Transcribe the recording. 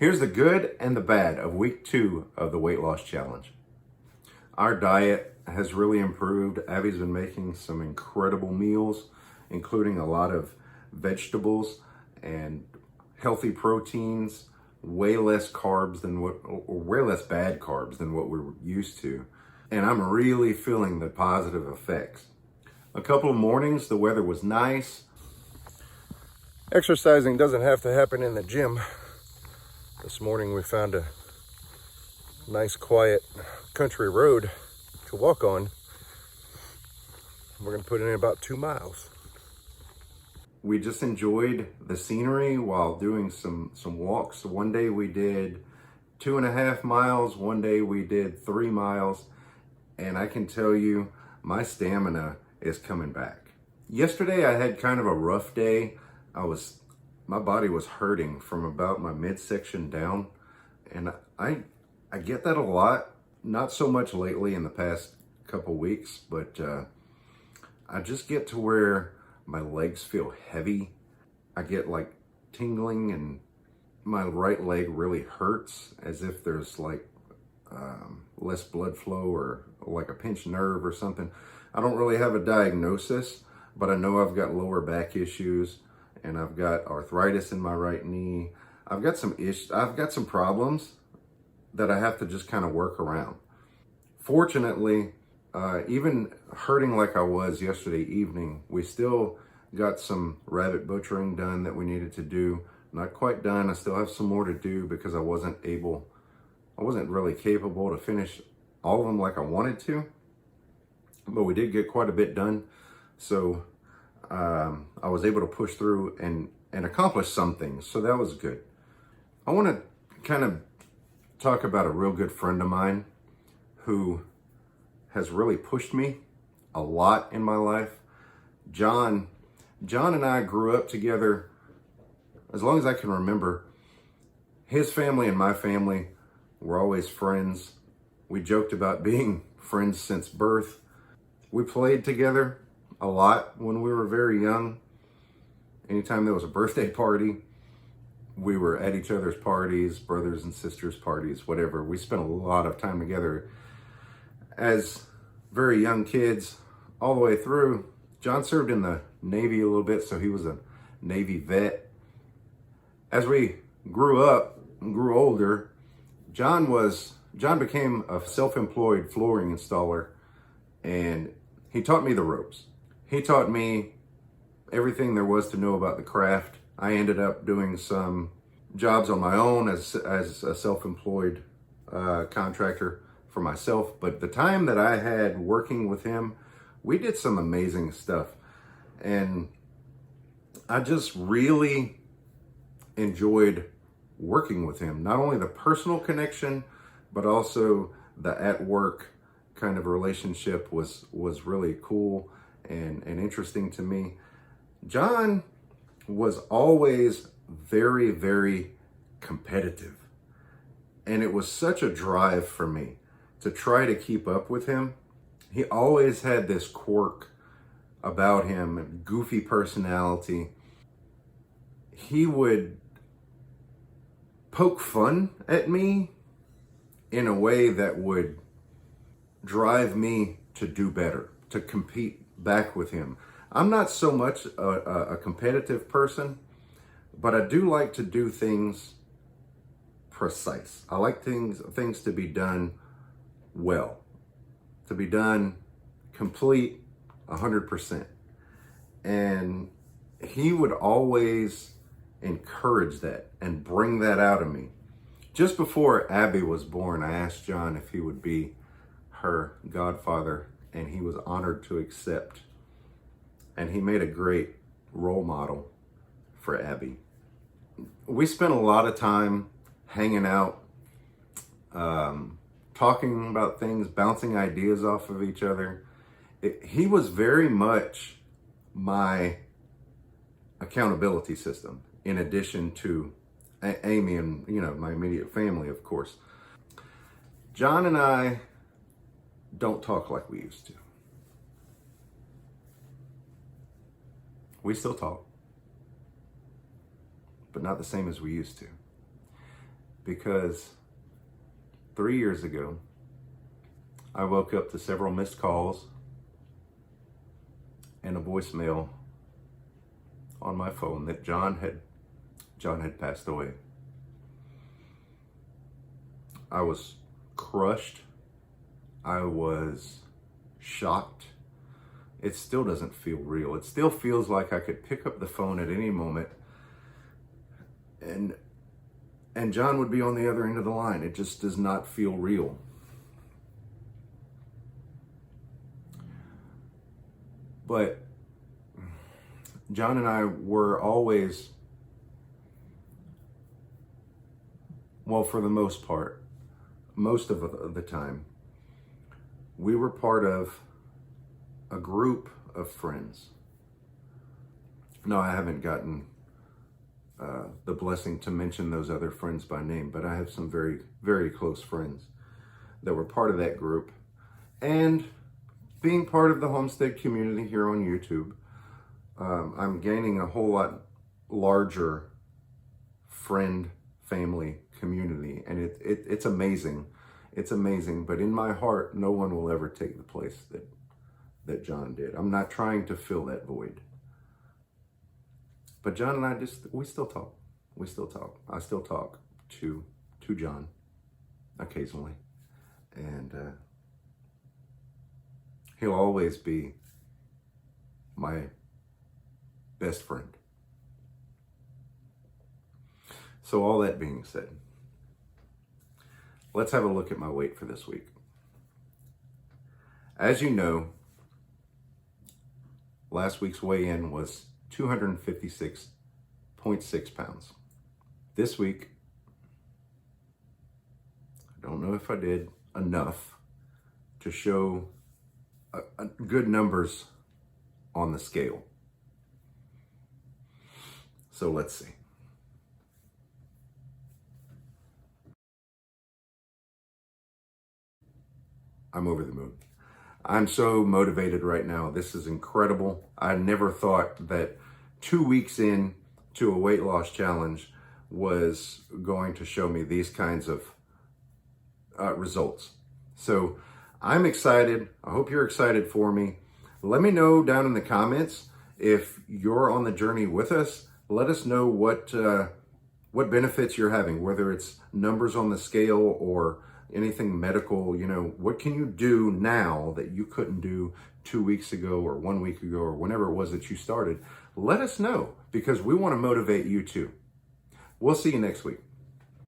Here's the good and the bad of week 2 of the weight loss challenge. Our diet has really improved. Abby's been making some incredible meals, including a lot of vegetables and healthy proteins, way less carbs than way less bad carbs than what we're used to. And I'm really feeling the positive effects. A couple of mornings, the weather was nice. Exercising doesn't have to happen in the gym. This morning we found a nice quiet country road to walk on. We're gonna put in about 2 miles. We just enjoyed the scenery while doing some walks. One day we did 2.5 miles, one day we did 3 miles, and I can tell you my stamina is coming back. Yesterday I had kind of a rough day. My body was hurting from about my midsection down, and I get that a lot. Not so much lately in the past couple weeks, but I just get to where my legs feel heavy. I get like tingling, and my right leg really hurts, as if there's like less blood flow or like a pinched nerve or something. I don't really have a diagnosis, but I know I've got lower back issues, and I've got arthritis in my right knee. I've got some problems that I have to just kind of work around. Fortunately, even hurting like I was yesterday evening, we still got some rabbit butchering done that we needed to do. Not quite done. I still have some more to do because I wasn't really capable to finish all of them like I wanted to, but we did get quite a bit done. So I was able to push through and accomplish some things. So that was good. I want to kind of talk about a real good friend of mine who has really pushed me a lot in my life. John and I grew up together as long as I can remember. His family and my family were always friends. We joked about being friends since birth. We played together a lot when we were very young. Anytime there was a birthday party, we were at each other's parties, brothers and sisters parties, whatever. We spent a lot of time together as very young kids all the way through. John served in the Navy a little bit, so he was a Navy vet. As we grew up and grew older, John became a self-employed flooring installer, and he taught me the ropes. He taught me everything there was to know about the craft. I ended up doing some jobs on my own as a self-employed contractor for myself. But the time that I had working with him, we did some amazing stuff. And I just really enjoyed working with him. Not only the personal connection, but also the at work kind of relationship was really cool and interesting to me. John was always very, very competitive. And it was such a drive for me to try to keep up with him. He always had this quirk about him, goofy personality. He would poke fun at me in a way that would drive me to do better, to compete back with him. I'm not so much a competitive person, but I do like to do things precise. I like things to be done well, to be done complete 100%. And he would always encourage that and bring that out of me. Just before Abby was born, I asked John if he would be her godfather, and he was honored to accept. And he made a great role model for Abby. We spent a lot of time hanging out, talking about things, bouncing ideas off of each other. He was very much my accountability system, in addition to Amy and, my immediate family, of course. John and I don't talk like we used to. We still talk, but not the same as we used to. because 3 years ago, I woke up to several missed calls and a voicemail on my phone that John had passed away. I was crushed. I was shocked. It still doesn't feel real. It still feels like I could pick up the phone at any moment and John would be on the other end of the line. It just does not feel real. But John and I were always, well, for the most part, most of the time, we were part of a group of friends. No, I haven't gotten the blessing to mention those other friends by name, but I have some very, very close friends that were part of that group. And being part of the homestead community here on YouTube, I'm gaining a whole lot larger friend, family community, and it's amazing. It's amazing, but in my heart, no one will ever take the place that John did. I'm not trying to fill that void. But John and I we still talk. We still talk. I still talk to John occasionally. And he'll always be my best friend. So all that being said, let's have a look at my weight for this week. As you know, last week's weigh-in was 256.6 pounds. This week, I don't know if I did enough to show good numbers on the scale. So let's see. I'm over the moon. I'm so motivated right now. This is incredible. I never thought that 2 weeks in to a weight loss challenge was going to show me these kinds of results. So I'm excited. I hope you're excited for me. Let me know down in the comments if you're on the journey with us. Let us know what benefits you're having, whether it's numbers on the scale or anything medical. You know, what can you do now that you couldn't do 2 weeks ago or 1 week ago or whenever it was that you started? Let us know, because we want to motivate you too. We'll see you next week.